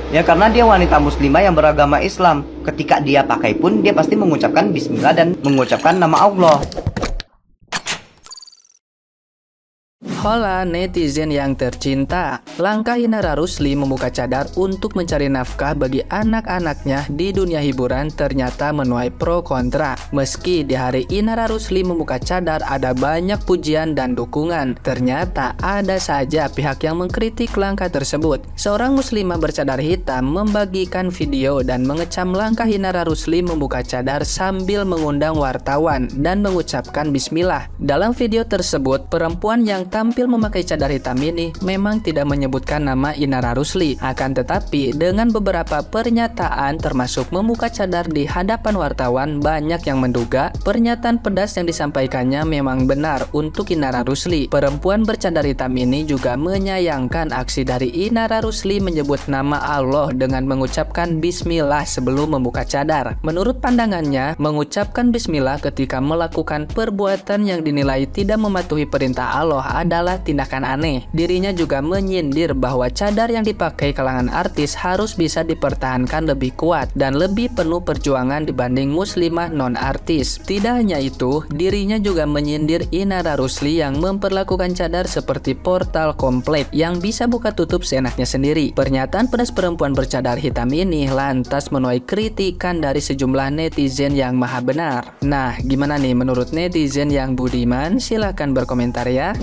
Ya karena dia wanita muslimah yang beragama Islam. Ketika dia pakai pun dia pasti mengucapkan bismillah dan mengucapkan nama Allah. Hola netizen yang tercinta, langkah Inara Rusli membuka cadar untuk mencari nafkah bagi anak-anaknya di dunia hiburan ternyata menuai pro kontra. Meski di hari Inara Rusli membuka cadar ada banyak pujian dan dukungan, ternyata ada saja pihak yang mengkritik langkah tersebut. Seorang muslimah bercadar hitam membagikan video dan mengecam langkah Inara Rusli membuka cadar sambil mengundang wartawan dan mengucapkan bismillah. Dalam video tersebut, perempuan yang tampil memakai cadar hitam ini memang tidak menyebutkan nama Inara Rusli. Akan tetapi dengan beberapa pernyataan termasuk membuka cadar di hadapan wartawan, banyak yang menduga pernyataan pedas yang disampaikannya memang benar untuk Inara Rusli. Perempuan bercadar hitam ini juga menyayangkan aksi dari Inara Rusli menyebut nama Allah dengan mengucapkan bismillah sebelum membuka cadar. Menurut pandangannya, mengucapkan bismillah ketika melakukan perbuatan yang dinilai tidak mematuhi perintah Allah adalah tindakan aneh. Dirinya juga menyindir bahwa cadar yang dipakai kalangan artis harus bisa dipertahankan lebih kuat dan lebih penuh perjuangan dibanding muslimah non-artis. Tidak hanya itu, dirinya juga menyindir Inara Rusli yang memperlakukan cadar seperti portal komplit yang bisa buka tutup seenaknya sendiri. Pernyataan pedas perempuan bercadar hitam ini lantas menuai kritikan dari sejumlah netizen yang maha benar. Nah, gimana nih menurut netizen yang budiman? Silahkan berkomentar ya.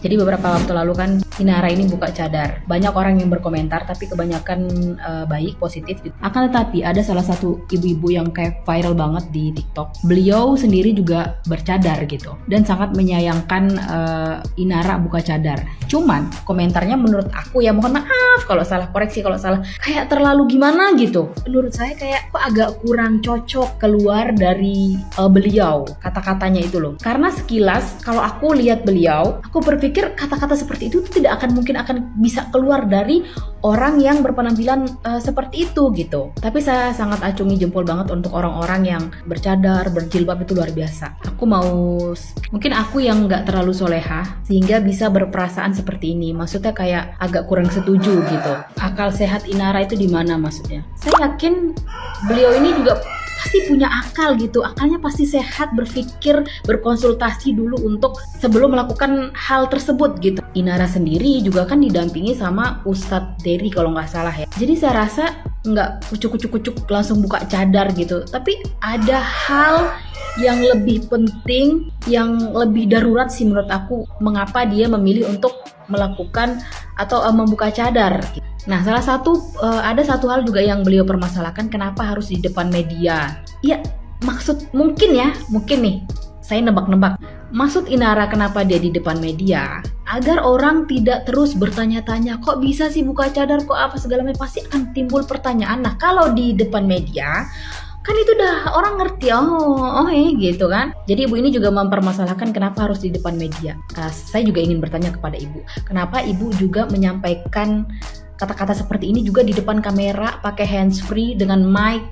Jadi beberapa waktu lalu kan Inara ini buka cadar. Banyak orang yang berkomentar tapi kebanyakan baik, positif gitu. Akan tetapi ada salah satu ibu-ibu yang kayak viral banget di TikTok. Beliau sendiri juga bercadar gitu dan sangat menyayangkan Inara buka cadar. Cuman komentarnya menurut aku ya, mohon maaf kalau salah, koreksi kalau salah, kayak terlalu gimana gitu. Menurut saya kayak kok agak kurang cocok keluar dari beliau kata-katanya itu loh. Karena sekilas kalau aku lihat beliau, aku berpikir kata-kata seperti itu tuh tidak akan mungkin akan bisa keluar dari orang yang berpenampilan seperti itu gitu. Tapi saya sangat acungi jempol banget untuk orang-orang yang bercadar, berjilbab, itu luar biasa. Mungkin aku yang nggak terlalu soleha sehingga bisa berperasaan seperti ini. Maksudnya kayak agak kurang setuju gitu. Akal sehat Inara itu di mana maksudnya? Saya yakin beliau ini juga pasti punya akal gitu, akalnya pasti sehat, berpikir, berkonsultasi dulu untuk sebelum melakukan hal tersebut gitu. Inara sendiri juga kan didampingi sama Ustadz Dery kalau nggak salah ya. Jadi saya rasa nggak kucuk-kucuk langsung buka cadar gitu, tapi ada hal yang lebih penting, yang lebih darurat sih menurut aku, mengapa dia memilih untuk melakukan atau membuka cadar. Nah, ada satu hal juga yang beliau permasalahkan, kenapa harus di depan media. Ya, mungkin nih, saya nebak-nebak. Maksud Inara kenapa dia di depan media? Agar orang tidak terus bertanya-tanya, kok bisa sih buka cadar, kok apa segala macam, pasti akan timbul pertanyaan. Nah, kalau di depan media, kan itu udah orang ngerti, gitu kan. Jadi ibu ini juga mempermasalahkan kenapa harus di depan media. Saya juga ingin bertanya kepada ibu, kenapa ibu juga menyampaikan kata-kata seperti ini juga di depan kamera, pakai handsfree dengan mic.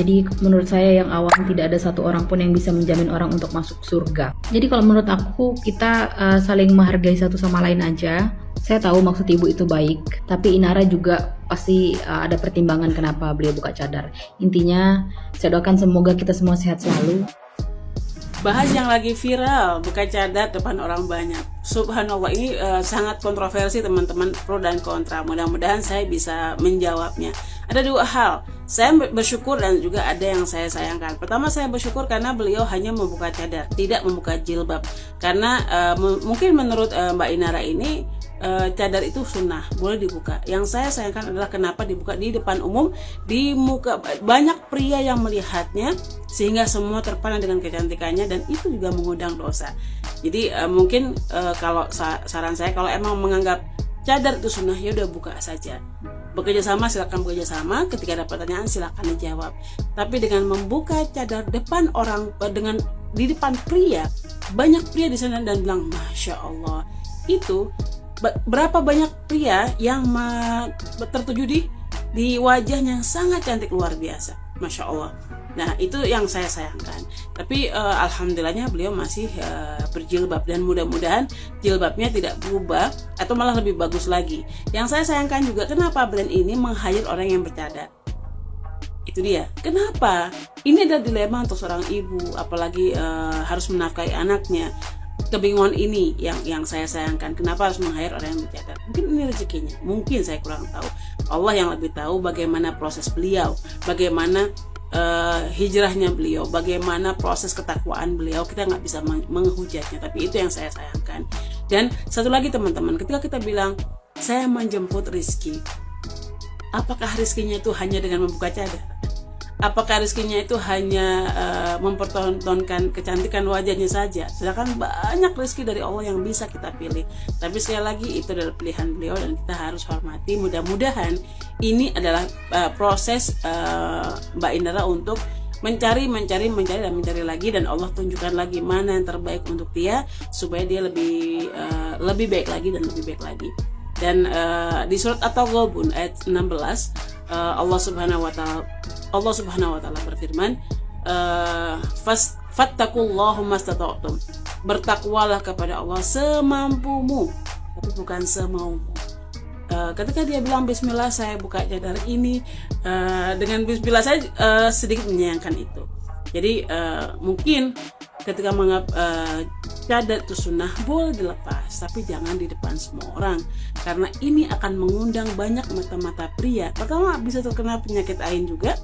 Jadi menurut saya yang awam tidak ada satu orang pun yang bisa menjamin orang untuk masuk surga. Jadi kalau menurut aku kita saling menghargai satu sama lain aja. Saya tahu maksud ibu itu baik, tapi Inara juga pasti ada pertimbangan kenapa beliau buka cadar. Intinya saya doakan semoga kita semua sehat selalu. Bahas yang lagi viral, buka cadar depan orang banyak. Subhanallah, ini sangat kontroversi teman-teman, pro dan kontra. Mudah-mudahan saya bisa menjawabnya. Ada dua hal, saya bersyukur dan juga ada yang saya sayangkan. Pertama, saya bersyukur karena beliau hanya membuka cadar, tidak membuka jilbab. Karena mungkin menurut Mbak Inara ini cadar itu sunnah, boleh dibuka. Yang saya sayangkan adalah kenapa dibuka di depan umum, di muka banyak pria yang melihatnya, sehingga semua terpana dengan kecantikannya, dan itu juga mengundang dosa. Jadi mungkin kalau saran saya, kalau emang menganggap cadar itu sunnah, ya udah buka saja. Bekerja sama silakan bekerja sama, ketika ada pertanyaan silakan dijawab. Tapi dengan membuka cadar depan orang, di depan pria, banyak pria di sana dan bilang masya Allah. Itu berapa banyak pria yang tertuju di wajahnya yang sangat cantik luar biasa, masya Allah. Nah, itu yang saya sayangkan. Tapi alhamdulillahnya beliau masih berjilbab, dan mudah-mudahan jilbabnya tidak berubah atau malah lebih bagus lagi. Yang saya sayangkan juga, kenapa brand ini meng-hire orang yang bercadar? Itu dia. Kenapa? Ini adalah dilema untuk seorang ibu, apalagi harus menafkahi anaknya. Kebingungan ini yang saya sayangkan. Kenapa harus meng-hire orang yang bercadar? Mungkin ini rezekinya. Mungkin saya kurang tahu. Allah yang lebih tahu bagaimana proses beliau, bagaimana hijrahnya beliau, bagaimana proses ketakwaan beliau. Kita nggak bisa menghujatnya, tapi itu yang saya sayangkan. Dan satu lagi teman-teman, ketika kita bilang saya menjemput rizki, apakah rizkinya itu hanya dengan membuka cadar? Apakah rizkinya itu hanya mempertontonkan kecantikan wajahnya saja? Sedangkan banyak rizki dari Allah yang bisa kita pilih. Tapi sekali lagi itu adalah pilihan beliau dan kita harus hormati. Mudah-mudahan ini adalah proses Mbak Indra untuk mencari lagi, dan Allah tunjukkan lagi mana yang terbaik untuk dia supaya dia lebih baik lagi dan lebih baik lagi. Dan di surat At-Taghabun ayat 16 Allah Subhanahu wa taala berfirman, fattaqullaha mastata'tum, bertakwalah kepada Allah semampumu, tapi bukan semaumu. Ketika dia bilang bismillah saya buka cadar ini, dengan bismillah saya sedikit menyayangkan itu. Jadi mungkin ketika menganggap cadar itu sunnah, boleh dilepas, tapi jangan di depan semua orang, karena ini akan mengundang banyak mata-mata pria. Pertama, bisa terkena penyakit ain juga.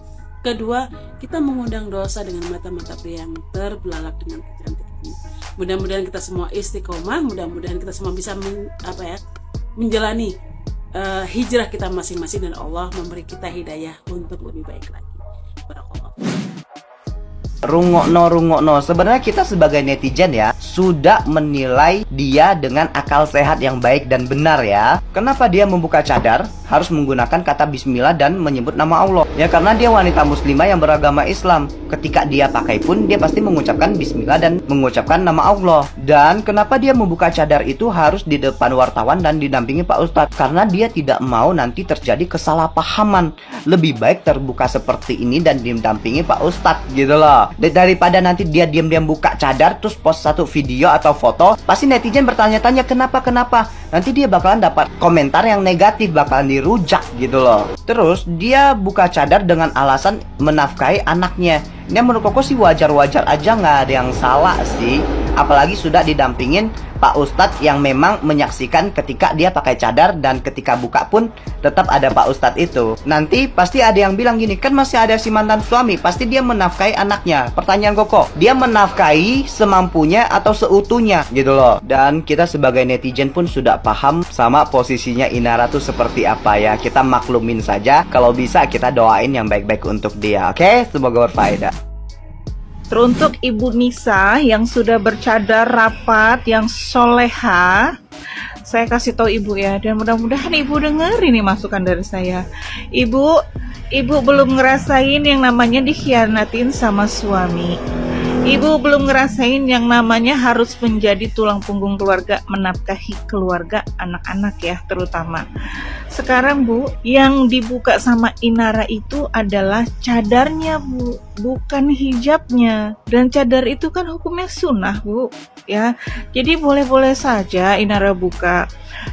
Kedua, kita mengundang dosa dengan mata-mata pria yang terbelalak dengan kecantikannya. Mudah-mudahan kita semua istiqomah, mudah-mudahan kita semua bisa menjalani hijrah kita masing-masing, dan Allah memberi kita hidayah untuk lebih baik lagi. Barakallah. Rungokno. Sebenarnya kita sebagai netizen ya sudah menilai dia dengan akal sehat yang baik dan benar ya. Kenapa dia membuka cadar harus menggunakan kata bismillah dan menyebut nama Allah? Ya karena dia wanita muslimah yang beragama Islam. Ketika dia pakai pun dia pasti mengucapkan bismillah dan mengucapkan nama Allah. Dan kenapa dia membuka cadar itu harus di depan wartawan dan didampingi Pak Ustadz? Karena dia tidak mau nanti terjadi kesalahpahaman. Lebih baik terbuka seperti ini dan didampingi Pak Ustadz gitu loh. Daripada nanti dia diam-diam buka cadar terus post satu video atau foto, pasti netizen bertanya-tanya kenapa. Nanti dia bakalan dapat komentar yang negatif, bakalan dirujak gitu loh. Terus dia buka cadar dengan alasan menafkahi anaknya. Ini menurut Koko sih wajar-wajar aja, nggak ada yang salah sih. Apalagi sudah didampingin Pak Ustadz yang memang menyaksikan ketika dia pakai cadar, dan ketika buka pun tetap ada Pak Ustadz itu. Nanti pasti ada yang bilang gini, kan masih ada si mantan suami, pasti dia menafkahi anaknya. Pertanyaan Koko, dia menafkahi semampunya atau seutuhnya gitu loh. Dan kita sebagai netizen pun sudah paham sama posisinya Inara tuh seperti apa ya. Kita maklumin saja, kalau bisa kita doain yang baik-baik untuk dia. Oke, semoga berfaedah. Teruntuk Ibu Nisa yang sudah bercadar rapat, yang soleha, saya kasih tahu Ibu ya, dan mudah-mudahan Ibu dengar ini masukan dari saya. Ibu belum ngerasain yang namanya dikhianatin sama suami. Ibu belum ngerasain yang namanya harus menjadi tulang punggung keluarga, menafkahi keluarga, anak-anak ya terutama. Sekarang Bu, yang dibuka sama Inara itu adalah cadarnya Bu, bukan hijabnya. Dan cadar itu kan hukumnya sunnah Bu, ya. Jadi boleh-boleh saja Inara buka.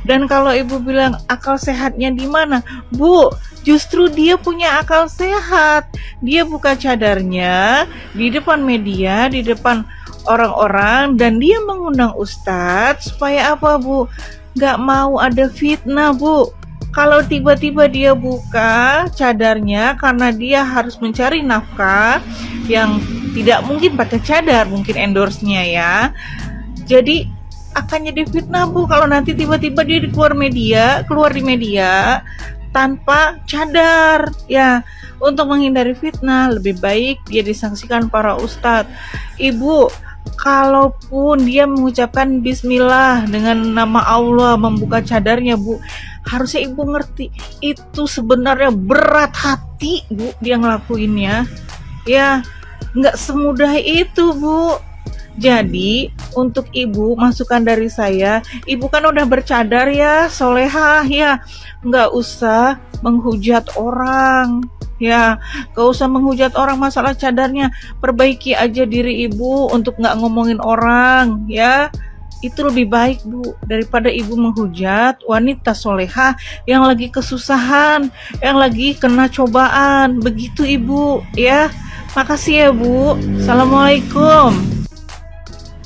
Dan kalau Ibu bilang akal sehatnya di mana? Bu, justru dia punya akal sehat. Dia buka cadarnya di depan media, di depan orang-orang, dan dia mengundang ustadz supaya apa Bu? Gak mau ada fitnah Bu. Kalau tiba-tiba dia buka cadarnya karena dia harus mencari nafkah yang tidak mungkin pakai cadar, mungkin endorse-nya ya. Jadi akan jadi fitnah Bu kalau nanti tiba-tiba dia keluar di media tanpa cadar ya. Untuk menghindari fitnah lebih baik dia disangsikan para ustadz. Ibu, kalaupun dia mengucapkan bismillah dengan nama Allah membuka cadarnya Bu, harusnya Ibu ngerti itu sebenarnya berat hati Bu dia ngelakuinnya ya, nggak semudah itu Bu. Jadi untuk ibu, masukan dari saya, ibu kan udah bercadar ya, solehah ya, nggak usah menghujat orang. Ya, gak usah menghujat orang masalah cadarnya. Perbaiki aja diri ibu untuk nggak ngomongin orang, ya. Itu lebih baik, Bu, daripada ibu menghujat wanita solehah yang lagi kesusahan, yang lagi kena cobaan. Begitu, Ibu, ya. Makasih ya, Bu. Assalamualaikum.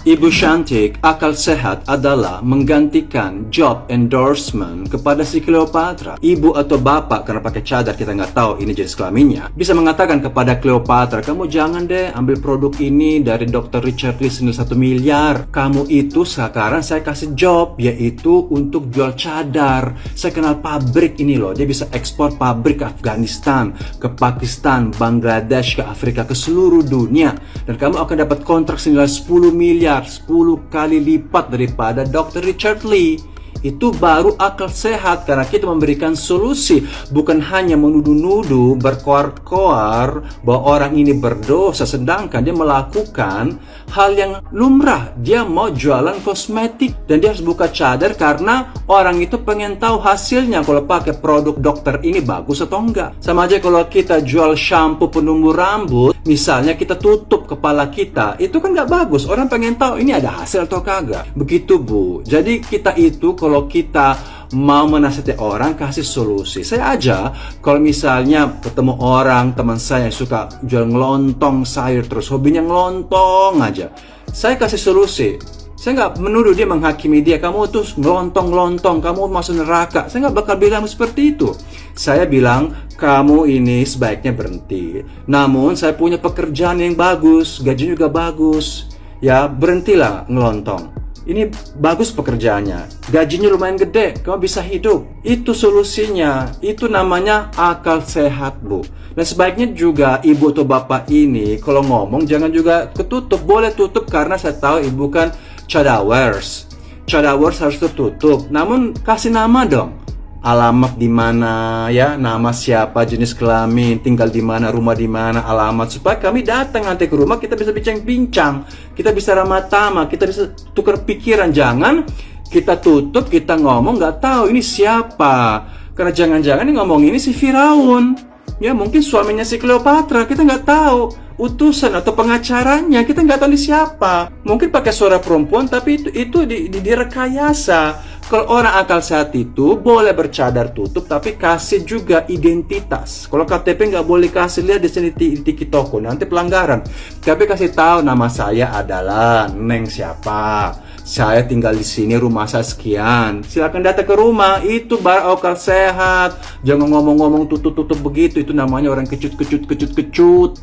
Ibu cantik, akal sehat adalah menggantikan job endorsement kepada si Cleopatra. Ibu atau bapak karena pakai cadar kita nggak tahu ini jenis kelaminnya, bisa mengatakan kepada Cleopatra, kamu jangan deh ambil produk ini dari Dr. Richard Lee senilai 1 miliar. Kamu itu sekarang saya kasih job, yaitu untuk jual cadar. Saya kenal pabrik ini loh, dia bisa ekspor pabrik ke Afghanistan, ke Pakistan, Bangladesh, ke Afrika, ke seluruh dunia. Dan kamu akan dapat kontrak senilai 10 miliar. 10 kali lipat daripada Dr. Richard Lee. Itu baru akal sehat, karena kita memberikan solusi, bukan hanya menuduh-nuduh, berkoar-koar bahwa orang ini berdosa, sedangkan dia melakukan hal yang lumrah. Dia mau jualan kosmetik dan dia harus buka cadar karena orang itu pengen tahu hasilnya kalau pakai produk dokter ini bagus atau enggak. Sama aja kalau kita jual shampoo penumbuh rambut, misalnya kita tutup kepala kita, itu kan nggak bagus. Orang pengen tahu ini ada hasil atau kagak. Begitu, Bu. Jadi kita itu kalau kita mau menasihati orang, kasih solusi. Saya aja kalau misalnya ketemu orang, teman saya yang suka jual ngelontong sayur terus, hobinya ngelontong aja, saya kasih solusi. Saya nggak menuduh dia, menghakimi dia, kamu tuh ngelontong-ngelontong, kamu masuk neraka. Saya nggak bakal bilang seperti itu. Saya bilang, kamu ini sebaiknya berhenti. Namun saya punya pekerjaan yang bagus, gajinya juga bagus. Ya, berhentilah ngelontong. Ini bagus pekerjaannya, gajinya lumayan gede, kamu bisa hidup. Itu solusinya, itu namanya akal sehat, Bu. Dan sebaiknya juga ibu atau bapak ini kalau ngomong jangan juga ketutup. Boleh tutup karena saya tahu ibu kan cadawers. Cadawers harus tertutup, namun kasih nama dong. Alamat di mana, ya, nama siapa, jenis kelamin, tinggal di mana, rumah di mana, alamat, supaya kami datang nanti ke rumah, kita bisa bincang-bincang, kita bisa ramah tamah, kita bisa tukar pikiran. Jangan kita tutup, kita ngomong nggak tahu ini siapa, karena jangan-jangan yang ngomong ini si Firaun, ya mungkin suaminya si Cleopatra, kita nggak tahu. Utusan atau pengacaranya, kita nggak tahu ini siapa. Mungkin pakai suara perempuan, tapi itu direkayasa. Kalau orang akal sehat itu boleh bercadar tutup, tapi kasih juga identitas. Kalau KTP nggak boleh kasih, lihat di sini di tiki toko, nanti pelanggaran. Tapi kasih tahu nama saya adalah Neng siapa. Saya tinggal di sini, rumah saya sekian. Silakan datang ke rumah. Itu baru akal sehat. Jangan ngomong-ngomong tutup-tutup begitu. Itu namanya orang kecut.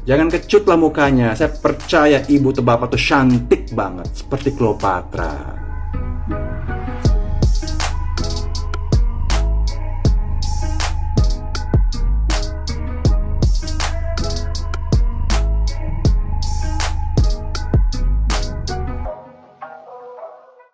Jangan kecut lah mukanya. Saya percaya ibu atau bapak tuh cantik banget seperti Cleopatra.